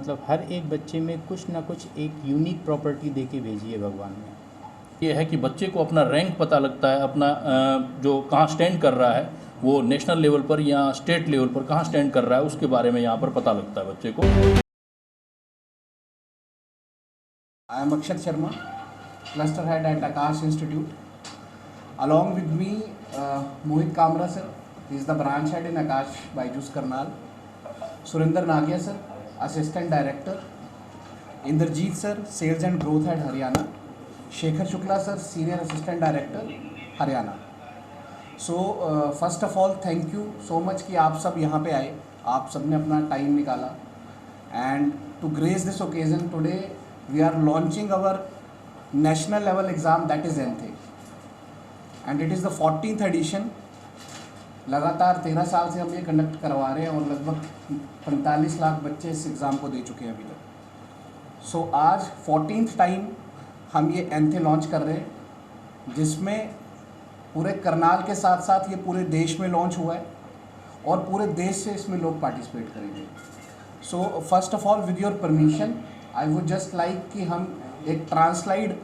मतलब हर एक बच्चे में कुछ ना कुछ एक यूनिक प्रॉपर्टी दे के भेजी है भगवान ने। ये है कि बच्चे को अपना रैंक पता लगता है, अपना जो कहाँ स्टैंड कर रहा है, वो नेशनल लेवल पर या स्टेट लेवल पर कहाँ स्टैंड कर रहा है, उसके बारे में यहाँ पर पता लगता है बच्चे को। I am Akshat Sharma, cluster head at Akash Institute. Along with me, Mohit Kamra sir, he is the branch head in Akash Byju's Karnal. Surinder Nagia sir, assistant director. Inderjeet sir, sales and growth head Haryana. Shekhar Shukla sir, senior assistant director Haryana. So first of all, thank you so much कि आप सब यहाँ पे आए, आप सब ने अपना टाइम निकाला. And to grace this occasion today, we are launching our national level exam, that is NTHE, and it is the 14th edition. लगातार 13 साल से हम ये कंडक्ट करवा रहे हैं और लगभग 45 लाख बच्चे इस एग्ज़ाम को दे चुके हैं अभी तक. सो आज 14th टाइम हम ये NTHE लॉन्च कर रहे हैं, जिसमें पूरे करनाल के साथ साथ ये पूरे देश में लॉन्च हुआ है और पूरे देश से इसमें लोग पार्टिसिपेट करेंगे. So first of all, with your permission, I would just like कि हम एक ट्रांसलाइड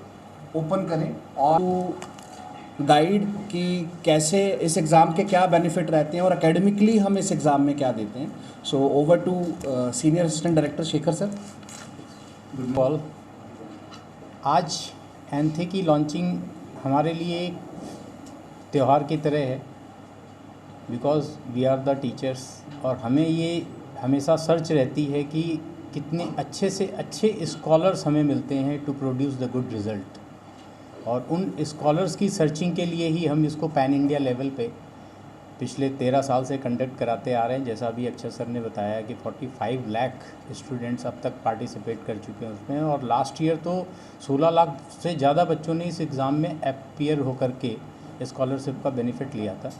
ओपन करें और गाइड कि कैसे इस एग्ज़ाम के क्या बेनिफिट रहते हैं और एकेडमिकली हम इस एग्ज़ाम में क्या देते हैं. So over to senior assistant director Shekhar sir. Good morning. आज NTHE की लॉन्चिंग हमारे लिए एक त्यौहार की तरह है, because we are the teachers, और हमें ये हमेशा सर्च रहती है कि कितने अच्छे से अच्छे स्कॉलर्स हमें मिलते हैं to produce the good result. और उन स्कॉलर्स की सर्चिंग के लिए ही हम इसको पैन इंडिया लेवल पे पिछले 13 साल से कंडक्ट कराते आ रहे हैं. जैसा अभी अक्षर सर ने बताया कि 45 लाख स्टूडेंट्स अब तक पार्टिसिपेट कर चुके हैं उसमें, और लास्ट ईयर तो 16 लाख से ज़्यादा बच्चों ने इस एग्ज़ाम में अपीयर होकर के स्कॉलरशिप का बेनिफिट लिया था.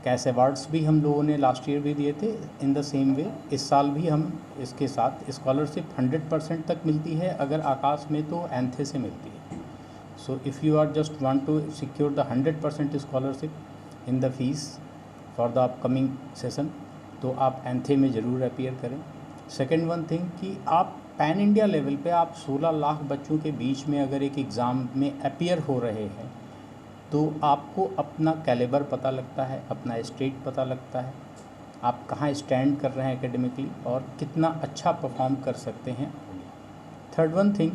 कैश अवार्ड्स भी हम लोगों ने लास्ट ईयर भी दिए थे. इन द सेम वे इस साल भी हम इसके साथ स्कॉलरशिप 100% तक मिलती है. अगर आकाश में तो NTHE से मिलती है. So if you are just want to secure the 100% scholarship in the fees for the upcoming session, तो आप NTHE में ज़रूर अपीयर करें. सेकेंड वन थिंग कि आप पैन इंडिया लेवल पे आप 16 लाख बच्चों के बीच में अगर एक एग्ज़ाम में अपीयर हो रहे हैं तो आपको अपना कैलिबर पता लगता है, अपना स्टेट पता लगता है, आप कहाँ स्टैंड कर रहे हैं एकेडमिकली और कितना अच्छा परफॉर्म कर सकते हैं. थर्ड वन थिंग,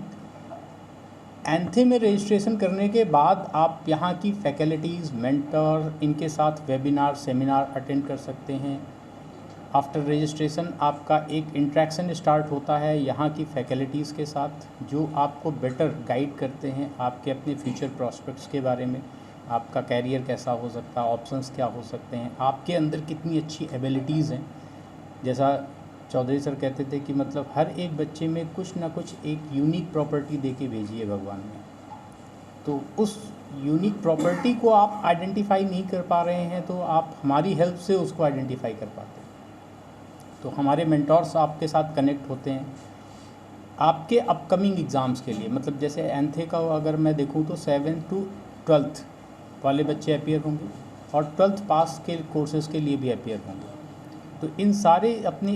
NTHE में रजिस्ट्रेशन करने के बाद आप यहाँ की फैकल्टीज़, मेंटर, इनके साथ वेबिनार, सेमिनार अटेंड कर सकते हैं. आफ्टर रजिस्ट्रेशन आपका एक इंट्रैक्शन स्टार्ट होता है यहाँ की फैकल्टीज़ के साथ, जो आपको बेटर गाइड करते हैं आपके अपने फ्यूचर प्रॉस्पेक्ट्स के बारे में. आपका कैरियर कैसा हो सकता है, ऑप्शंस क्या हो सकते हैं, आपके अंदर कितनी अच्छी एबिलिटीज़ हैं. जैसा चौधरी सर कहते थे कि मतलब हर एक बच्चे में कुछ ना कुछ एक यूनिक प्रॉपर्टी दे के भेजी है भगवान ने. तो उस यूनिक प्रॉपर्टी को आप आइडेंटिफाई नहीं कर पा रहे हैं, तो आप हमारी हेल्प से उसको आइडेंटिफाई कर पाते हैं. तो हमारे मेंटर्स आपके साथ कनेक्ट होते हैं आपके अपकमिंग एग्ज़ाम्स के लिए. मतलब जैसे NTHE का अगर मैं देखूँ तो 7th to 12th वाले बच्चे अपीयर होंगे और 12th पास के कोर्सेज के लिए भी अपीयर होंगे. तो इन सारे अपने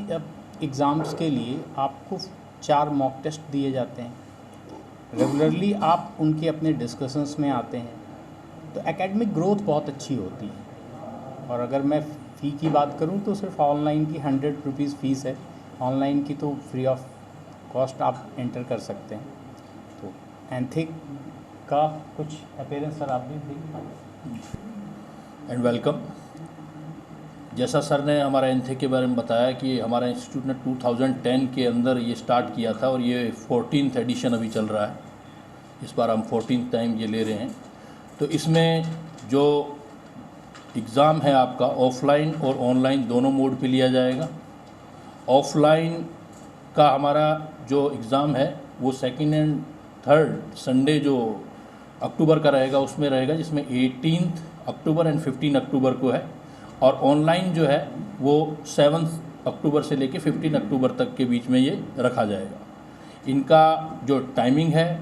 एग्ज़ाम्स के लिए आपको 4 मॉक टेस्ट दिए जाते हैं. रेगुलरली आप उनके अपने डिस्कशंस में आते हैं, तो एकेडमिक ग्रोथ बहुत अच्छी होती है. और अगर मैं फ़ी की बात करूं तो सिर्फ ऑनलाइन की 100 रुपीज़ फ़ीस है. ऑनलाइन की तो फ्री ऑफ कॉस्ट आप एंटर कर सकते हैं. तो NTHE का कुछ अपीयरेंस सर आप भी दें. And welcome. जैसा सर ने हमारा NTHE के बारे में बताया कि हमारा इंस्टीट्यूट ने 2010 के अंदर ये स्टार्ट किया था और ये 14th एडिशन अभी चल रहा है. इस बार हम 14th टाइम ये ले रहे हैं. तो इसमें जो एग्ज़ाम है आपका ऑफलाइन और ऑनलाइन दोनों मोड पे लिया जाएगा. ऑफलाइन का हमारा जो एग्ज़ाम है वो 2nd and 3rd संडे जो अक्टूबर का रहेगा उसमें रहेगा, जिसमें 18th अक्टूबर एंड 15 अक्टूबर को है. और ऑनलाइन जो है वो 7th अक्टूबर से लेके 15 अक्टूबर तक के बीच में ये रखा जाएगा. इनका जो टाइमिंग है,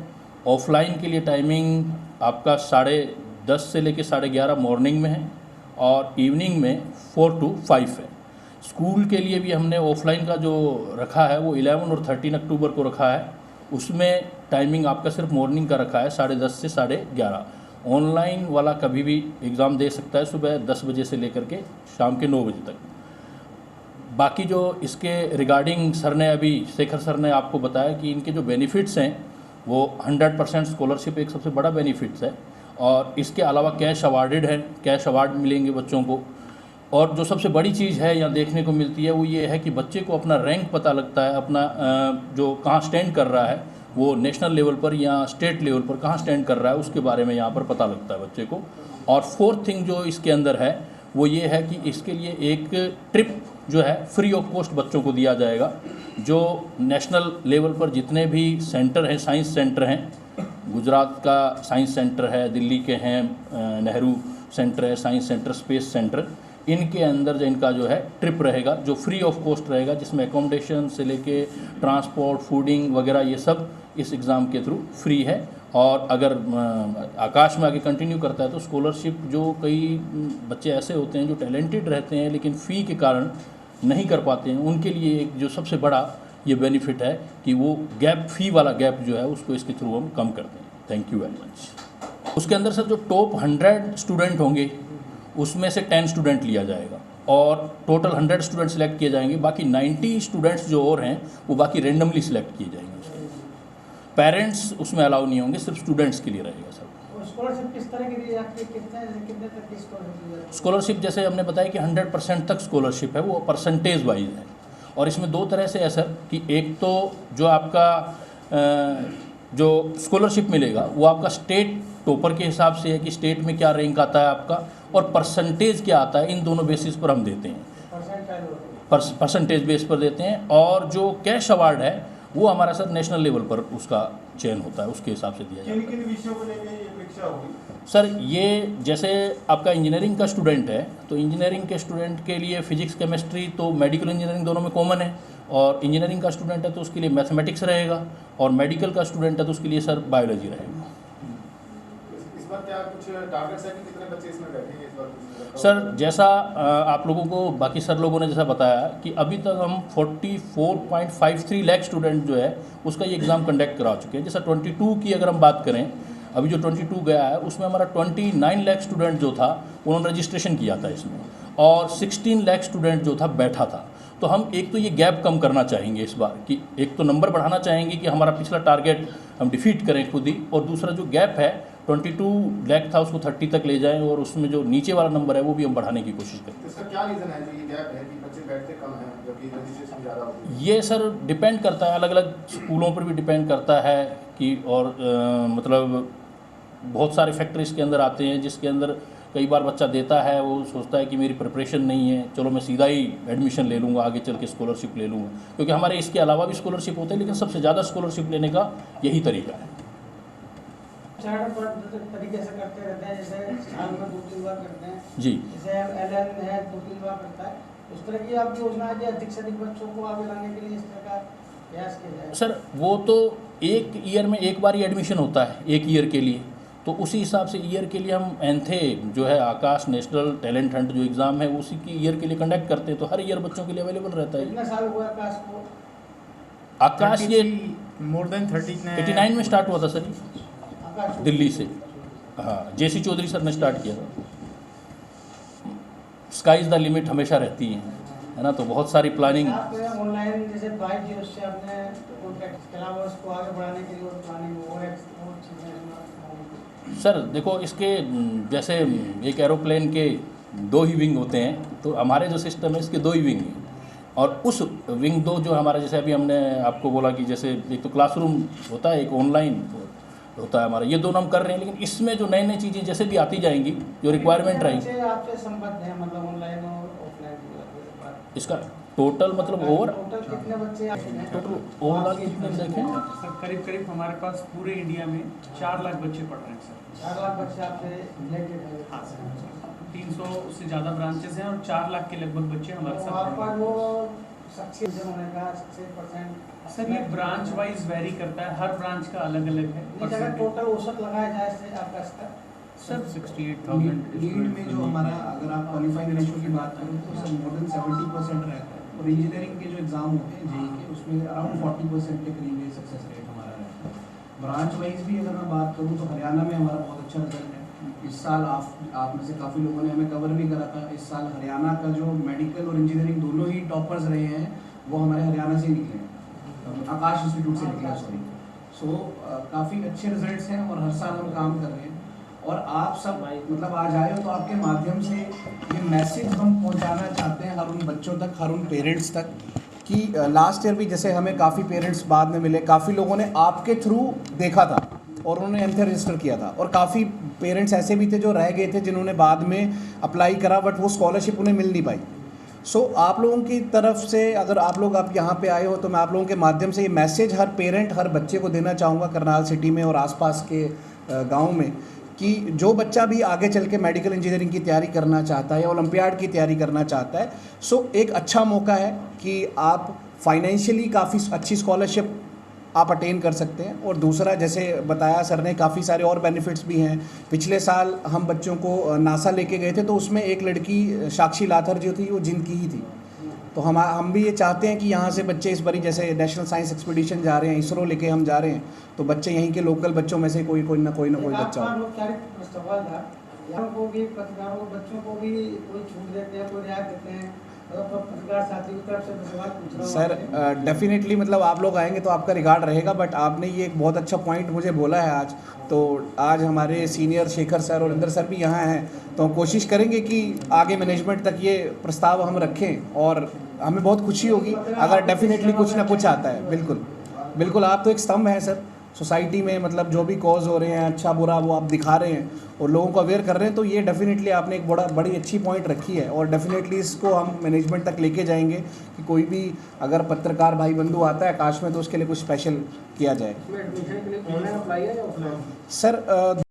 ऑफलाइन के लिए टाइमिंग आपका 10:30 से लेके 11:30 मॉर्निंग में है और इवनिंग में 4 to 5 है. स्कूल के लिए भी हमने ऑफलाइन का जो रखा है वो 11 और 13 अक्टूबर को रखा है। उसमें टाइमिंग आपका सिर्फ मॉर्निंग का रखा है 10:30 से 11:30। ऑनलाइन वाला कभी भी एग्ज़ाम दे सकता है सुबह 10 बजे से लेकर के शाम के 9 बजे तक। बाकी जो इसके रिगार्डिंग सर ने अभी शेखर सर ने आपको बताया कि इनके जो बेनिफिट्स हैं वो 100% स्कॉलरशिप एक सबसे बड़ा बेनिफिट्स है, और इसके अलावा कैश अवार्डेड है, कैश अवार्ड मिलेंगे बच्चों को। और जो सबसे बड़ी चीज़ है यहाँ देखने को मिलती है वो ये है कि बच्चे को अपना रैंक पता लगता है, अपना जो कहाँ स्टैंड कर रहा है, वो नेशनल लेवल पर या स्टेट लेवल पर कहाँ स्टैंड कर रहा है उसके बारे में यहाँ पर पता लगता है बच्चे को। और फोर्थ थिंग जो इसके अंदर है वो ये है कि इसके लिए एक ट्रिप जो है फ्री ऑफ कॉस्ट बच्चों को दिया जाएगा। जो नेशनल लेवल पर जितने भी सेंटर हैं, साइंस सेंटर हैं, गुजरात का साइंस सेंटर है, दिल्ली के हैं नेहरू सेंटर है, साइंस सेंटर, स्पेस सेंटर, इनके अंदर जो इनका जो है ट्रिप रहेगा जो फ्री ऑफ कॉस्ट रहेगा, जिसमें एकोमोडेशन से लेके ट्रांसपोर्ट, फूडिंग वगैरह ये सब इस एग्ज़ाम के थ्रू फ्री है। और अगर आकाश में आगे कंटिन्यू करता है तो स्कॉलरशिप, जो कई बच्चे ऐसे होते हैं जो टैलेंटेड रहते हैं लेकिन फ़ी के कारण नहीं कर पाते हैं, उनके लिए एक जो सबसे बड़ा ये बेनिफिट है कि वो गैप, फ़ी वाला गैप जो है उसको इसके थ्रू हम कम करते हैं। Thank you very much. उसके अंदर सर जो टॉप 100 स्टूडेंट होंगे उसमें से 10 स्टूडेंट लिया जाएगा और टोटल 100 स्टूडेंट सिलेक्ट किए जाएंगे। बाकी 90 स्टूडेंट्स जो और हैं वो बाकी रेंडमली सिलेक्ट किए जाएंगे। पेरेंट्स उसमें अलाउ नहीं होंगे, सिर्फ स्टूडेंट्स के लिए रहेगा सर। स्कॉलरशिप किस तरह की दी जाती है, कितने तक की स्कॉलरशिप दी जाती है? स्कॉलरशिप जैसे हमने बताया कि 100% तक स्कॉलरशिप है, वो परसेंटेज वाइज है। और इसमें दो तरह से है सर कि एक तो जो आपका जो स्कॉलरशिप मिलेगा वो आपका स्टेट टॉपर के हिसाब से है कि स्टेट में क्या रैंक आता है आपका, और परसेंटेज क्या आता है, इन दोनों बेसिस पर हम देते हैं, परसेंटेज बेस पर देते हैं। और जो कैश अवार्ड है वो हमारा सर नेशनल लेवल पर उसका चयन होता है, उसके हिसाब से दिया जाता है। किन विषयों को लेकर ये परीक्षा होगी सर? ये जैसे आपका इंजीनियरिंग का स्टूडेंट है तो इंजीनियरिंग के स्टूडेंट के लिए फिजिक्स, केमिस्ट्री तो मेडिकल इंजीनियरिंग दोनों में कॉमन है, और इंजीनियरिंग का स्टूडेंट है तो उसके लिए मैथमेटिक्स रहेगा, और मेडिकल का स्टूडेंट है तो उसके लिए सर बायोलॉजी रहेगा। इस बार क्या कुछ टारगेट्स है कि कितने बच्चे इसमें बैठेंगे इस बार? सर जैसा आप लोगों को बाकी सर लोगों ने जैसा बताया कि अभी तक हम 44.53 लाख स्टूडेंट जो है उसका ये एग्ज़ाम कंडक्ट करा चुके हैं। जैसा 22 की अगर हम बात करें, अभी जो 22 गया है उसमें हमारा 29 लाख स्टूडेंट जो था उन्होंने रजिस्ट्रेशन किया था इसमें, और 16 लाख स्टूडेंट जो था बैठा था। तो हम एक तो ये गैप कम करना चाहेंगे इस बार कि एक तो नंबर बढ़ाना चाहेंगे कि हमारा पिछला टारगेट हम डिफीट करें खुद ही, और दूसरा जो गैप है 22 लाख था उसको 30 तक ले जाएं, और उसमें जो नीचे वाला नंबर है वो भी हम बढ़ाने की कोशिश करें। इसका क्या रीज़न है जो ये गैप है कि बच्चे बैठते कम हैं जबकि रजिस्ट्रेशन ज़्यादा होती है? ये सर डिपेंड करता है, अलग अलग स्कूलों पर भी डिपेंड करता है कि, और मतलब बहुत सारे फैक्टर इसके अंदर आते हैं, जिसके अंदर कई बार बच्चा देता है, वो सोचता है कि मेरी प्रिपरेशन नहीं है, चलो मैं सीधा ही एडमिशन ले लूँगा, आगे चल के स्कॉलरशिप ले लूँगा, क्योंकि हमारे इसके अलावा भी स्कॉलरशिप होते हैं लेकिन सबसे ज़्यादा स्कॉलरशिप लेने का यही तरीका है। तरीके से करते रहते हैं, जैसे साल में 2-3 बार करते हैं जी, जैसे LN है 2-3 बार करता है, उस तरह की आपकी योजना है कि अधिक से अधिक बच्चों को आगे लाने के लिए इस तरह का प्रयास किया जाए? सर वो तो एक ईयर में एक बार ही एडमिशन होता है, एक ईयर के लिए, तो उसी हिसाब से ईयर के लिए हम एंथे जो है आकाश नेशनल टैलेंट हंट जो एग्ज़ाम है उसी की ईयर के लिए कंडक्ट करते हैं, तो हर ईयर बच्चों के लिए अवेलेबल रहता है। कितना साल हुआ आकाश को? आकाश ये मोर देन 89 में स्टार्ट हुआ था सर, आकाश दिल्ली से। हाँ, JC चौधरी सर ने स्टार्ट किया था। स्काई इज़ द लिमिट हमेशा रहती है ना, तो बहुत सारी प्लानिंग। आप ऑनलाइन जैसे 22 से आपने कॉन्टैक्ट के अलावा उसको आगे बढ़ाने के लिए और प्लानिंग और चीज़ें? सर देखो, इसके जैसे एक एरोप्लेन के 2 ही विंग होते हैं, तो हमारे जो सिस्टम है इसके 2 ही विंग हैं, और उस विंग 2 जो हमारा, जैसे अभी हमने आपको बोला कि जैसे एक तो क्लासरूम होता है, एक ऑनलाइन होता है हमारा, ये दोनों हम कर रहे हैं, लेकिन इसमें जो नई नई चीज़ें जैसे भी आती जाएंगी, जो रिक्वायरमेंट रहेगी। आपसे संबद्ध है मतलब ऑनलाइन और ऑफलाइन? इसका टोटल मतलब ओवर टोटल कितने बच्चे हैं? टोटल ओवरऑल कितने देखें सर करीब हमारे पास पूरे इंडिया में 4 लाख बच्चे पढ़ रहे हैं सर। 4 लाख बच्चे आपसे रिलेटेड है? हाँ सर, 300 से ज़्यादा ब्रांचेस हैं और 4 लाख के लगभग बच्चे हमारे तो साथ वहाँ पढ़ रहे पर हैं। वो सक्सेस होने का 6% सर ये ब्रांच वाइज वेरी करता है, हर ब्रांच का अलग अलग है अगर percentage। टोटल औसत लगाया जाए से आपका इसका सर 68,000 नीट में जो हमारा अगर आप क्वालिफाइंग रेशियो की बात करें तो सर मोर देन 70% रहता है, और इंजीनियरिंग के जो एग्ज़ाम होते हैं जेई के उसमें अराउंड 40% के करीब ये सक्सेस रेट हमारा रहता है। ब्रांच वाइज भी अगर मैं बात करूँ तो हरियाणा में हमारा बहुत अच्छा रिजल्ट है। इस साल आप में से काफ़ी लोगों ने हमें कवर भी करा था, इस साल हरियाणा का जो मेडिकल और इंजीनियरिंग दोनों ही टॉपर्स रहे हैं वो हमारे हरियाणा से निकले हैं, आकाश इंस्टीट्यूट से निकले हैं, सॉरी। सो काफ़ी अच्छे रिजल्ट्स हैं और हर साल हम काम कर रहे हैं। और आप सब मतलब आज आए हो तो आपके माध्यम से ये मैसेज हम पहुंचाना चाहते हैं हर उन बच्चों तक, हर उन पेरेंट्स तक कि लास्ट ईयर भी जैसे हमें काफ़ी पेरेंट्स बाद में मिले, काफ़ी लोगों ने आपके थ्रू देखा था और उन्होंने एमथे रजिस्टर किया था, और काफ़ी पेरेंट्स ऐसे भी थे जो रह गए थे जिन्होंने बाद में अप्लाई करा बट वो स्कॉलरशिप उन्हें मिल नहीं पाई। सो आप लोगों की तरफ से अगर आप यहाँ पे आए हो तो मैं आप लोगों के माध्यम से ये मैसेज हर पेरेंट हर बच्चे को देना चाहूँगा करनाल सिटी में और आसपास के गाँव में कि जो बच्चा भी आगे चल के मेडिकल इंजीनियरिंग की तैयारी करना चाहता है या ओलंपियाड की तैयारी करना चाहता है, सो एक अच्छा मौका है कि आप फाइनेंशियली काफ़ी अच्छी स्कॉलरशिप आप अटेन कर सकते हैं। और दूसरा जैसे बताया सर ने काफ़ी सारे और बेनिफिट्स भी हैं। पिछले साल हम बच्चों को नासा लेके गए थे तो उसमें एक लड़की साक्षी लाथर जो थी वो जिंद की ही थी। तो हम भी ये चाहते हैं कि यहाँ से बच्चे इस बारी जैसे नेशनल साइंस एक्सपीडिशन जा रहे हैं, इसरो लेके हम जा रहे हैं, तो बच्चे यहीं के लोकल बच्चों में से कोई ना कोई बच्चा हो। सवाल था, यहाँ को भी पत्रकारों को बच्चों को भी कोई छूट देते हैं, कोई रियायत देते हैं, पत्रकार साथी की तरफ से सवाल पूछ रहा हूँ सर डेफिनेटली मतलब आप लोग आएंगे तो आपका रिगार्ड रहेगा, बट आपने ये एक बहुत अच्छा पॉइंट मुझे बोला है आज। तो आज हमारे सीनियर शेखर सर और इंदर सर भी यहाँ हैं, तो हम कोशिश करेंगे कि आगे मैनेजमेंट तक ये प्रस्ताव हम रखें और हमें बहुत खुशी होगी अगर डेफिनेटली कुछ ना कुछ आता है। बिल्कुल बिल्कुल, आप तो एक स्तंभ हैं सर सोसाइटी में, मतलब जो भी कॉज हो रहे हैं अच्छा बुरा वो आप दिखा रहे हैं और लोगों को अवेयर कर रहे हैं, तो ये डेफिनेटली आपने एक बड़ी अच्छी पॉइंट रखी है और डेफिनेटली इसको हम मैनेजमेंट तक लेके जाएंगे कि कोई भी अगर पत्रकार भाई बंधु आता है आकाश में तो उसके लिए कुछ स्पेशल किया जाए। एडमिशन के लिए ऑनलाइन अप्लाई है या ऑफलाइन? सर